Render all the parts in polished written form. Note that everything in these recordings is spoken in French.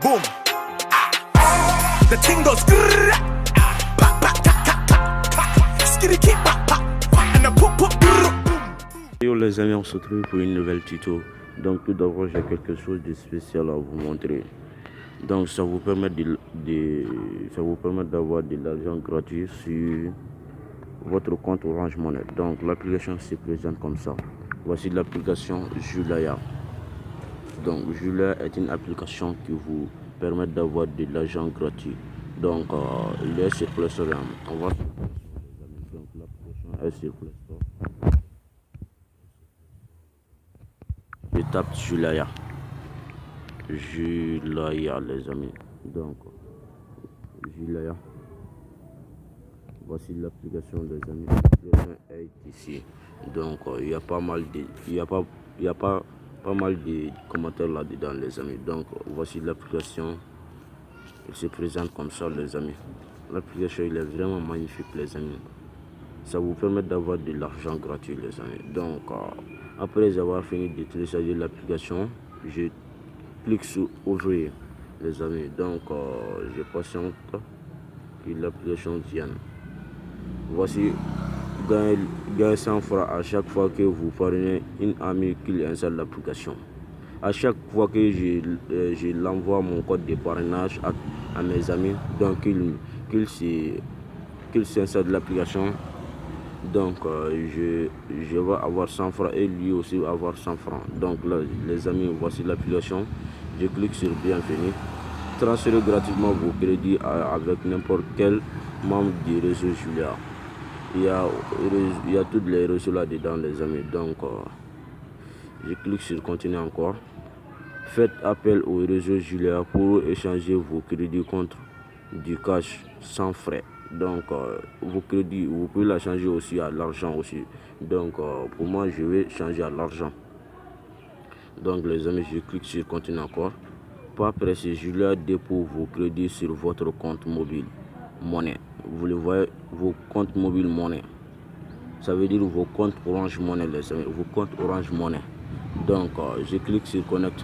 Boom. The thing goes grrr. Pa, pa, ta, ta, ta, ta. Skitty, keep, pa, pa, pa. And the poop, poop, grrr. Yo les amis, on se retrouve pour une nouvelle tuto. Donc tout d'abord j'ai quelque chose de spécial à vous montrer. Donc ça vous permet d'avoir de l'argent gratuit sur votre compte Orange Money. Donc l'application se présente comme ça. Voici l'application Julaya. Donc Julaya est une application qui vous permet d'avoir de l'argent gratuit. Donc il est sur Play Store. On va donc l'application est sur Play Store. Je tape Julaya. Julaya les amis. Donc Julaya. Voici l'application les amis. L'application est ici. Donc il y a pas mal de commentaires là-dedans les amis. Donc voici l'application. Il se présente comme ça les amis. L'application il est vraiment magnifique les amis. Ça vous permet d'avoir de l'argent gratuit les amis. Donc après avoir fini de télécharger l'application, je clique sur ouvrir les amis. Donc je patiente que l'application vienne. Voici gagner 100 francs à chaque fois que vous parrainez une amie qui installe l'application. À chaque fois que je l'envoie mon code de parrainage à mes amis, donc qu'ils s'installent l'application. Donc je vais avoir 100 francs et lui aussi va avoir 100 francs. Donc là les amis, voici l'application. Je clique sur bienvenue. Transférez gratuitement vos crédits avec n'importe quel membre du réseau Julaya. Il y a tous les réseaux là dedans les amis. Donc je clique sur continuer encore. Faites appel au réseau Julaya pour échanger vos crédits contre du cash sans frais. Donc vos crédits vous pouvez la changer aussi à l'argent aussi. Donc pour moi je vais changer à l'argent. Donc les amis, je clique sur continuer encore. Pas pressé, Julaya dépôt vos crédits sur votre compte mobile monnaie. Vous le voyez, vos comptes mobile monnaie. Ça veut dire vos comptes Orange Money les amis, vos comptes Orange Money. Donc je clique sur connect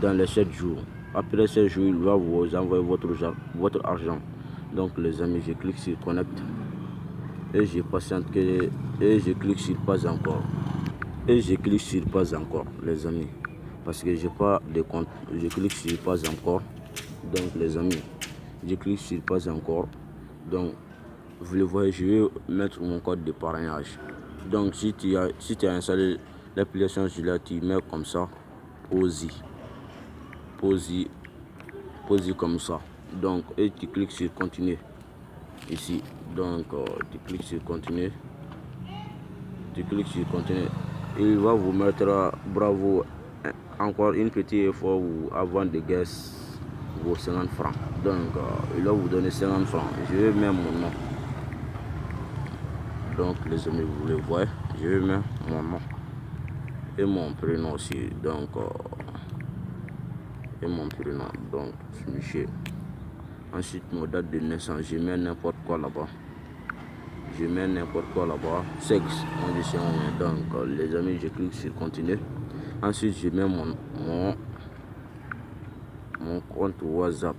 dans les 7 jours. Après 7 jours, il va vous envoyer votre argent. Donc les amis, je clique sur connect et je patiente et je clique sur pas encore. Et je clique sur pas encore les amis. Parce que j'ai pas de compte. Je clique sur pas encore. Donc les amis, je clique sur pas encore. Donc vous le voyez, je vais mettre mon code de parrainage. Donc si tu as installé l'application Julaya, tu mets comme ça, posy comme ça. Donc et tu cliques sur continuer ici. Donc tu cliques sur continuer. Il va vous mettre bravo, encore une petite effort avant de gagner vos 50 francs. Donc il va vous donner 50 francs. Je vais mettre mon nom. Donc les amis, vous le voyez, je vais mettre mon nom et mon prénom aussi. Donc et mon prénom, donc Michel. Ensuite mon date de naissance, je mets n'importe quoi là-bas. Sexe, condition. Donc les amis, je clique sur continuer. Ensuite je mets mon compte WhatsApp.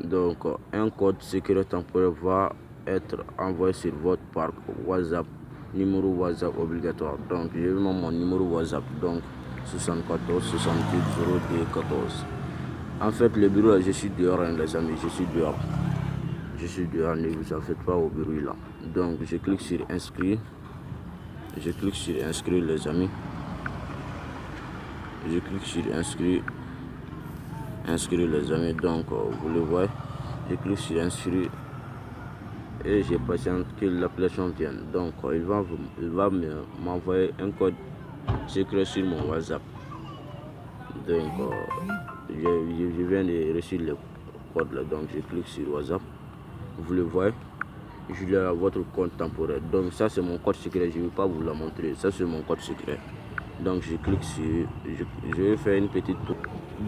Donc un code secret temporaire va être envoyé sur votre par WhatsApp. Numéro WhatsApp obligatoire. Donc je vais mettre mon numéro WhatsApp. Donc 74 68 02 14. En fait le bureau là, je suis dehors les amis, je suis dehors, ne vous en faites pas au bureau là. Donc je clique sur inscrire. Les amis. Je clique sur inscrire les amis. Donc vous le voyez, je clique sur inscrire et je patiente que l'application vienne. Donc il va m'envoyer un code secret sur mon WhatsApp. Donc je viens de recevoir le code là. Donc je clique sur WhatsApp. Vous le voyez, Julaya, votre compte temporaire. Donc ça c'est mon code secret, je ne vais pas vous la montrer. Ça c'est mon code secret. Donc je clique sur, je vais faire une petite tour.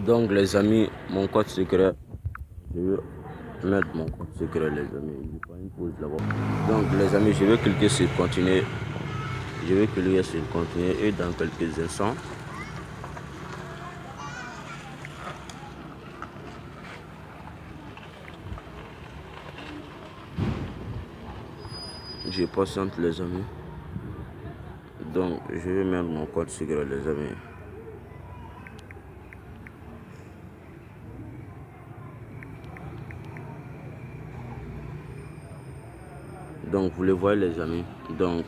Donc les amis, mon code secret, je vais mettre mon code secret les amis. Je prends une pause là-bas. Donc les amis, je vais cliquer sur continuer. Et dans quelques instants je patiente les amis. Donc je vais mettre mon code secret les amis. Donc vous le voyez les amis. Donc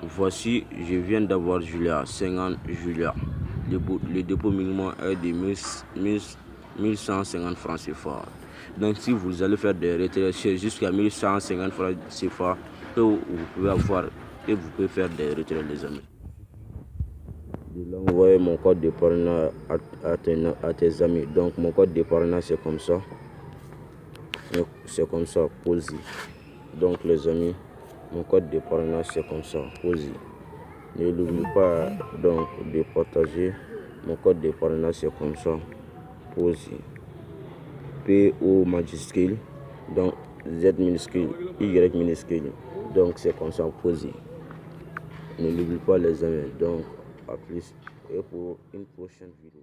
voici, je viens d'avoir Julia, 50 Julia. Le dépôt minimum est de 1150 francs CFA. Donc si vous allez faire des retraits jusqu'à 1150 francs CFA, vous pouvez avoir et vous pouvez faire des retraits les amis. Je vais envoyer mon code de parrainage à tes amis. Donc mon code de parrainage c'est comme ça. C'est comme ça, Posi. Donc les amis, mon code de parrainage c'est comme ça, Posi. Ne l'oublie pas donc de partager. Mon code de parrainage c'est comme ça, Posi. P-O majuscule, donc Z minuscule, Y minuscule. Donc c'est comme ça, Posi. Ne l'oublie pas les amis. Donc à plus et pour une prochaine vidéo.